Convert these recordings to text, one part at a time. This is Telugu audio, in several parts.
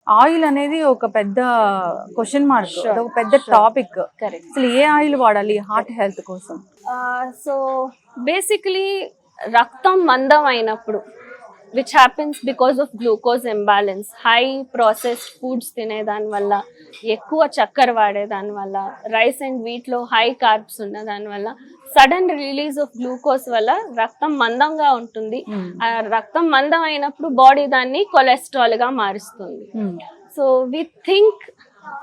ఆయిల్ అనేది ఒక పెద్ద క్వశ్చన్ మార్క్, ఒక పెద్ద టాపిక్. అసలు ఏ ఆయిల్ వాడాలి హార్ట్ హెల్త్ కోసం? సో బేసికలీ రక్తం మందం అయినప్పుడు, which happens because of glucose imbalance, high processed foods తినేదాని వల్ల, ఎక్కువ చక్కెర వాడేదాని వల్ల, రైస్ అండ్ వీట్లో హై కార్బ్స్ ఉన్న దాని వల్ల సడన్ రిలీజ్ ఆఫ్ గ్లూకోజ్ వల్ల రక్తం మందంగా ఉంటుంది. ఆ రక్తం మందం అయినప్పుడు బాడీ దాన్ని కొలెస్ట్రాల్ గా మారుస్తుంది. సో వి థింక్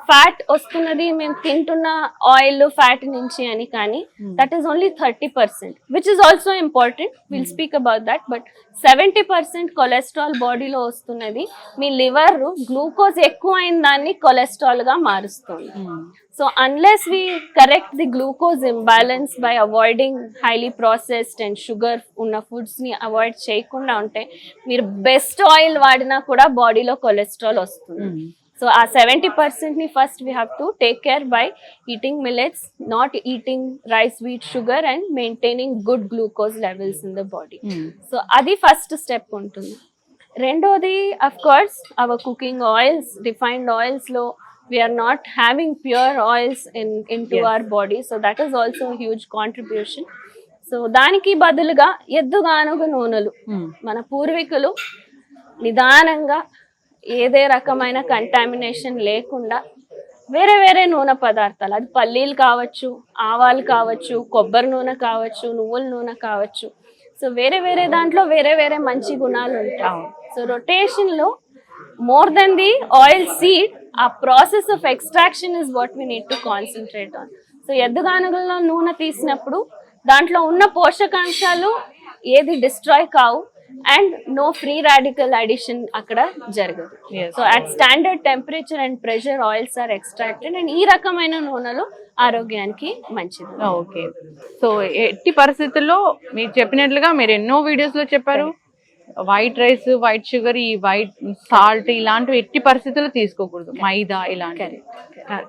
ఫ్యాట్ వస్తున్నది మేము తింటున్న ఆయిల్ ఫ్యాట్ నుంచి అని, కానీ that is only 30%, which is also important, will speak about that. But 70% cholesterol బాడీలో వస్తున్నది మీ లివర్ గ్లూకోజ్ ఎక్కువ అయిన దాన్ని కొలెస్ట్రాల్ గా మారుస్తుంది. So unless we correct the glucose imbalance by avoiding highly processed and sugar ఉన్న ఫుడ్స్ ని అవాయిడ్ చేయకుండా ఉంటే, మీరు బెస్ట్ ఆయిల్ వాడినా కూడా బాడీలో కొలెస్ట్రాల్ వస్తుంది. సో ఆ 70% ని first we have to take care by eating millets, not eating rice, wheat, sugar and maintaining good glucose levels in the body. So అది ఫస్ట్ స్టెప్ ఉంటుంది. రెండోది of course our cooking oils, refined oils లో we are not having pure oils into our body, so that is also a huge contribution. So దానికి బదులుగా ఎద్దుగానుగ నూనెలు, మన పూర్వీకులు నిదానంగా ఏదే రకమైన కంటామినేషన్ లేకుండా వేరే వేరే నూనె పదార్థాలు, అది పల్లీలు కావచ్చు, ఆవాలు కావచ్చు, కొబ్బరి నూనె కావచ్చు, నువ్వుల నూనె కావచ్చు, సో వేరే వేరే దాంట్లో వేరే వేరే మంచి గుణాలు ఉంటాయి. సో రొటేషన్లో more than the oil seed, ఆ process of extraction is what we need to concentrate on. So ఎద్దుగానుగల్లో నూనె తీసినప్పుడు దాంట్లో ఉన్న పోషకాంశాలు ఏది డిస్ట్రాయ్ కావు and no free radical addition అక్కడ జరగదు. So at standard temperature and pressure oils are extracted and ఈ రకమైన నూనెలు ఆరోగ్యానికి మంచిది. ఓకే, సో ఎట్టి పరిస్థితుల్లో మీరు చెప్పినట్లుగా మీరు ఎన్నో వీడియోస్ లో చెప్పారు, వైట్ రైస్, వైట్ షుగర్, ఈ వైట్ సాల్ట్ ఇలాంటివి ఎట్టి పరిస్థితుల్లో తీసుకోకూడదు, మైదా ఇలాంటివి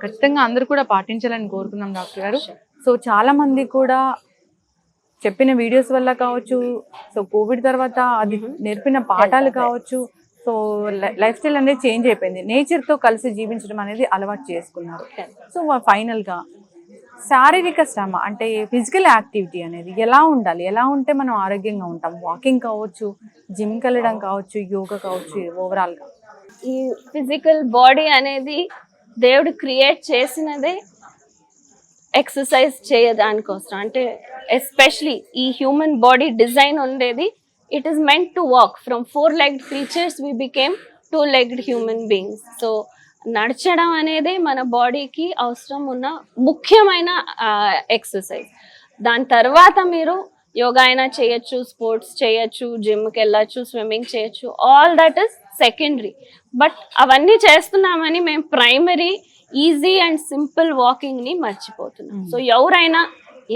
ఖచ్చితంగా అందరూ కూడా పాటించాలని కోరుకున్నాం డాక్టర్ గారు. సో చాలా మంది కూడా చెప్పిన వీడియోస్ వల్ల కావచ్చు, సో కోవిడ్ తర్వాత అది నేర్పిన పాఠాలు కావచ్చు, సో లైఫ్ స్టైల్ అనేది చేంజ్ అయిపోయింది, నేచర్తో కలిసి జీవించడం అనేది అలవాటు చేసుకున్నారు. సో ఫైనల్గా శారీరక శ్రమ అంటే ఫిజికల్ యాక్టివిటీ అనేది ఎలా ఉండాలి, ఎలా ఉంటే మనం ఆరోగ్యంగా ఉంటాం? వాకింగ్ కావచ్చు, జిమ్కి వెళ్ళడం కావచ్చు, యోగా కావచ్చు, ఓవరాల్గా ఈ ఫిజికల్ బాడీ అనేది దేవుడు క్రియేట్ చేసినదే ఎక్సర్సైజ్ చేయడానికోసం. అంటే ఎస్పెషలీ ఈ హ్యూమన్ బాడీ డిజైన్ ఉండేది, it is meant to walk. From 4-legged creatures we became 2-legged human beings. So నడచడం అనేది మన బాడీకి అవసరం ఉన్న ముఖ్యమైన ఎక్సర్సైజ్. దాని తర్వాత మీరు యోగా అయినా చేయొచ్చు, స్పోర్ట్స్ చేయొచ్చు, జిమ్కి వెళ్ళచ్చు, స్విమ్మింగ్ చేయొచ్చు, all that is secondary. But అవన్నీ చేస్తున్నామని మేము primary easy and simple walking ని మర్చిపోతున్నాం. సో ఎవరైనా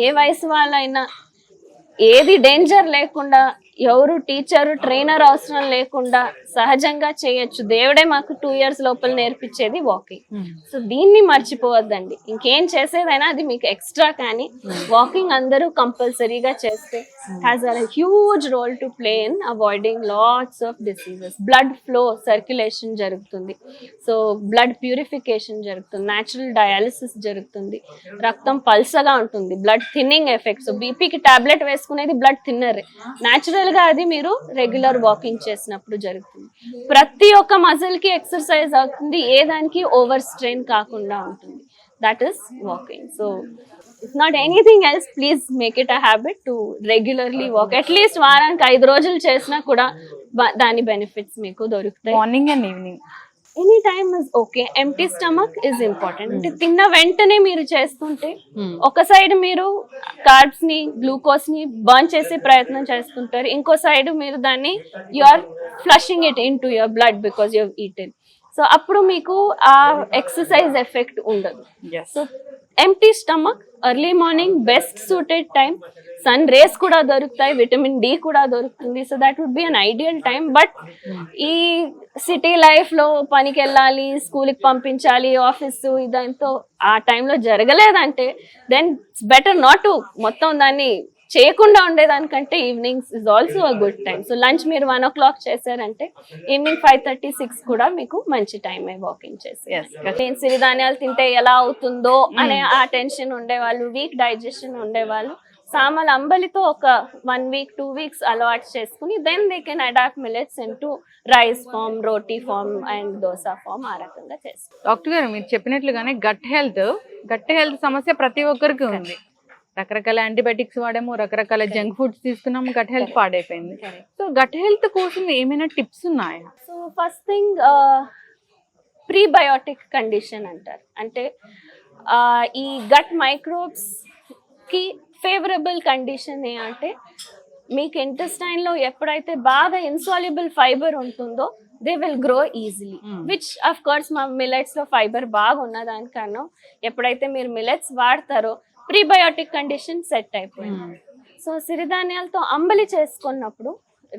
ఏ వయసు వాళ్ళైనా ఏది డేంజర్ లేకుండా, ఎవరు టీచరు ట్రైనర్ అవసరం లేకుండా సహజంగా చేయొచ్చు. దేవుడే మాకు 2 years లోపల నేర్పించేది వాకింగ్. సో దీన్ని మర్చిపోవద్దండి. ఇంకేం చేసేదైనా అది మీకు ఎక్స్ట్రా, కానీ వాకింగ్ అందరూ కంపల్సరీగా చేస్తే has a huge role to play in avoiding lots of diseases. Blood flow, circulation జరుగుతుంది, సో బ్లడ్ ప్యూరిఫికేషన్ జరుగుతుంది, న్యాచురల్ డయాలిసిస్ జరుగుతుంది, రక్తం పల్సగా ఉంటుంది, బ్లడ్ థిన్నింగ్ ఎఫెక్ట్. సో బీపీకి టాబ్లెట్ వేసుకునేది బ్లడ్ థిన్నర్, న్యాచురల్ గా అది మీరు రెగ్యులర్ వాకింగ్ చేసినప్పుడు జరుగుతుంది. ప్రతి ఒక్క మజిల్ కి ఎక్సర్సైజ్ అవుతుంది, ఏ దానికి ఓవర్ స్ట్రెయిన్ కాకుండా ఉంటుంది. That is walking. So if not anything else, please make it a habit to regularly walk. At least వారానికి 5 రోజులు చేసినా కూడా దాని బెనిఫిట్స్ మీకు దొరుకుతాయి. Morning and evening any time is okay. Empty stomach is important. అంటే తిన్న వెంటనే మీరు చేస్తుంటే ఒక సైడ్ మీరు కార్బ్స్ ని, గ్లూకోజ్ ని బర్న్ చేసే ప్రయత్నం చేస్తుంటారు, ఇంకో సైడ్ మీరు దాన్ని you are flushing it into your blood because you have eaten. So అప్పుడు మీకు ఆ ఎక్సర్సైజ్ ఎఫెక్ట్ ఉండదు. So empty stomach early morning best suited time. Sun rays కూడా దొరుకుతాయి, విటమిన్ డి కూడా దొరుకుతుంది. So that would be an ideal time. But ఈ సిటీ లైఫ్లో పనికి వెళ్ళాలి, స్కూల్కి పంపించాలి, ఆఫీసు, ఇదంతా ఆ టైంలో జరగలేదంటే then it's better not to మొత్తం దాన్ని చేయకుండా ఉండేదానికంటే evenings is also a good time. So lunch మీరు 1 o'clock చేశారంటే ఈవినింగ్ 5:30, 6 కూడా మీకు మంచి టైమే వాకింగ్ చేసి. నేను సిరిధాన్యాలు తింటే ఎలా అవుతుందో అనే ఆ టెన్షన్ ఉండేవాళ్ళు, వీక్ డైజెషన్ ఉండేవాళ్ళు సామల్ అంబలితో ఒక 1 week 2 weeks అలవాటు చేసుకుని then they can adapt millets into rice form, roti form and dosa form ఆ రకంగా చేస్తారు. డాక్టర్ గారు మీరు చెప్పినట్లుగానే గట్ హెల్త్ సమస్య ప్రతి ఒక్కరికి ఉంది. రకరకాల యాంటీబయాటిక్స్ వాడాము, రకరకాల జంక్ ఫుడ్స్ తీసుకున్నాము, గట్ హెల్త్ పాడైపోయింది. సో గట్ హెల్త్ కోసం ఏమైనా టిప్స్ ఉన్నాయా? So first thing prebiotic condition అంటారు. అంటే ఈ గట్ మైక్రోబ్స్ కి ఫేవరబుల్ కండిషన్ అంటే మీకు ఇంటెస్టైన్లో ఎప్పుడైతే బాగా ఇన్సాల్యుబుల్ ఫైబర్ ఉంటుందో they will grow easily, which of course మా మిల్లెట్స్లో ఫైబర్ బాగా ఉన్నదానికన్నా ఎప్పుడైతే మీరు మిల్లెట్స్ వాడతారో ప్రీబయోటిక్ కండిషన్ సెట్ అయిపోయింది. సో సిరిధాన్యాలతో అంబలి చేసుకున్నప్పుడు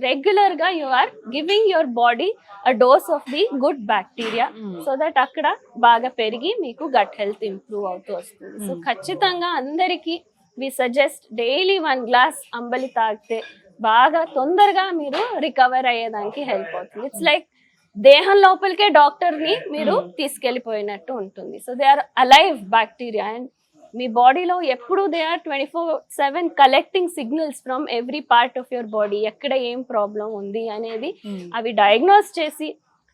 రెగ్యులర్గా you are giving your body a dose of the good bacteria so that అక్కడ బాగా పెరిగి మీకు గట్ హెల్త్ ఇంప్రూవ్ అవుతూ వస్తుంది. సో ఖచ్చితంగా అందరికీ వి సజెస్ట్ డైలీ 1 glass అంబలి తాగితే బాగా తొందరగా మీరు రికవర్ అయ్యేదానికి హెల్ప్ అవుతుంది. ఇట్స్ లైక్ దేహం లోపలికే డాక్టర్ని మీరు తీసుకెళ్ళిపోయినట్టు ఉంటుంది. So they are alive bacteria and మీ బాడీలో ఎప్పుడు they are 24/7 collecting signals from every part of your body. ఎక్కడ ఏం ప్రాబ్లం ఉంది అనేది అవి డయాగ్నోస్ చేసి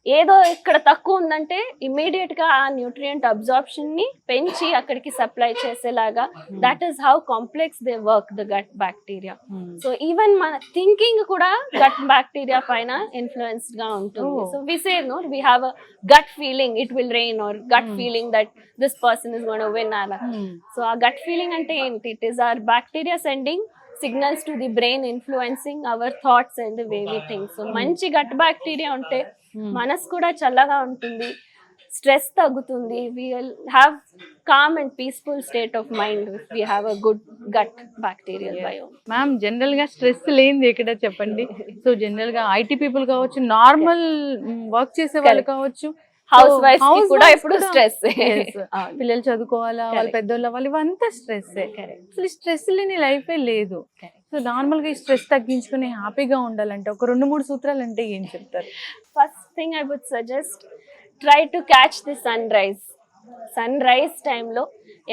ఏదో ఇక్కడ తక్కువ ఉందంటే ఇమ్మీడియట్ గా ఆ న్యూట్రియంట్ అబ్జార్ప్షన్ ని పెంచి అక్కడికి సప్లై చేసేలాగా that is how complex they work the gut bacteria. So even మన థింకింగ్ కూడా గట్ బ్యాక్టీరియా పైన ఇన్ఫ్లుయెన్స్డ్ గా ఉంటుంది. So we say no we have a gut feeling it will rain or gut feeling that this person is gonna win అలా. సో ఆ గట్ ఫీలింగ్ అంటే ఏంటి? It is our bacteria sending signals to the brain influencing our thoughts and the way we think. So మంచి గట్ బ్యాక్టీరియా ఉంటే మనసు కూడా చల్లగా ఉంటుంది, స్ట్రెస్ తగ్గుతుంది, we will have calm and peaceful state of mind if we have a good gut bacterial biome. Ma'am general గా స్ట్రెస్ లేనిది ఎక్కడ చెప్పండి? సో జనరల్ గా ఐటీ పీపుల్ కావచ్చు, నార్మల్ వర్క్ చేసే వాళ్ళు కావచ్చు, హౌస్ వైఫ్ కి కూడా ఇప్పుడు స్ట్రెస్, పిల్లలు చదువుకోవాలా, వాళ్ళ పెద్దోళ్ళ వాళ్ళు ఇవంతా స్ట్రెస్. అసలు స్ట్రెస్ లేని లైఫే లేదు. సో నార్మల్ గా ఈ స్ట్రెస్ తగ్గించుకుని హ్యాపీగా ఉండాలంటే ఒక 2-3 సూత్రాలు అంటే ఏం చెప్తారు? First thing I would suggest try to catch the sunrise టైంలో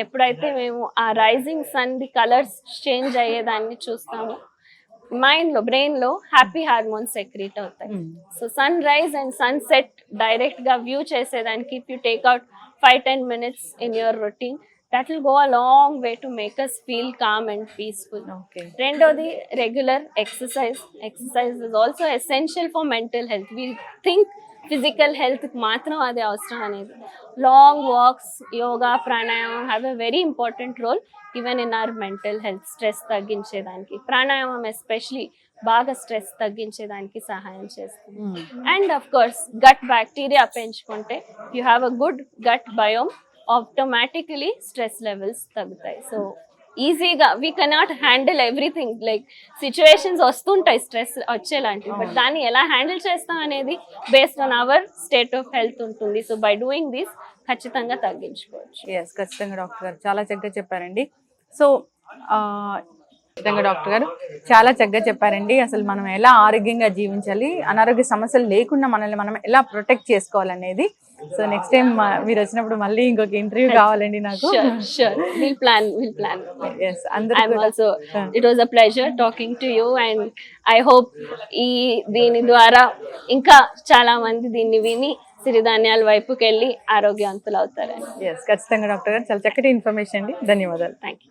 ఎప్పుడైతే మేము ఆ rising sun the colours change అయ్యేదాన్ని చూస్తామో మైండ్ లో బ్రెయిన్ లో హ్యాపీ హార్మోన్స్ సెక్రీట్ అవుతాయి. So sunrise and sunset direct గా వ్యూ చేసేదానికి if you take out 5-10 minutes in your routine, that will go a long way to make us feel calm and peaceful. Rendodi regular exercise is also essential for mental health. We think physical health మాత్రం అది అవసరం అనేది. Long walks, yoga, pranayama have a very important role even in our mental health. Stress తగ్గించేదానికి ప్రాణాయామం ఎస్పెషలీ బాగా స్ట్రెస్ తగ్గించేదానికి సహాయం చేస్తుంది. And of course gut bacteria పెంచుకుంటే you have a good gut biome, automatically stress levels తగ్గుతాయి. సో ఈజీగా we cannot handle everything, like situations వస్తుంటాయి స్ట్రెస్ వచ్చేలాంటివి, బట్ దాన్ని ఎలా హ్యాండిల్ చేస్తాం అనేది based on our state of health ఉంటుంది. సో బై డూయింగ్ దిస్ ఖచ్చితంగా తగ్గించుకోవచ్చు. ఎస్, ఖచ్చితంగా డాక్టర్ గారు చాలా చక్కగా చెప్పారండి. సో ఖచ్చితంగా డాక్టర్ గారు చాలా చక్కగా చెప్పారండి. అసలు మనం ఎలా ఆరోగ్యంగా జీవించాలి, అనారోగ్య సమస్యలు లేకుండా మనల్ని మనం ఎలా ప్రొటెక్ట్ చేసుకోవాలనేది. సో నెక్స్ట్ టైం మీరు వచ్చినప్పుడు మళ్ళీ ఇంకొక ఇంటర్వ్యూ కావాలండి నాకు. We'll plan. Yes, I'm also. It was a pleasure talking to you, and I hope దీని ద్వారా ఇంకా చాలా మంది దీన్ని విని సిరిధాన్యాల వైపుకి వెళ్ళి ఆరోగ్యవంతులు అవుతారని. ఖచ్చితంగా డాక్టర్ గారు చాలా చక్కటి ఇన్ఫర్మేషన్ అండి. ధన్యవాదాలు. Thank you.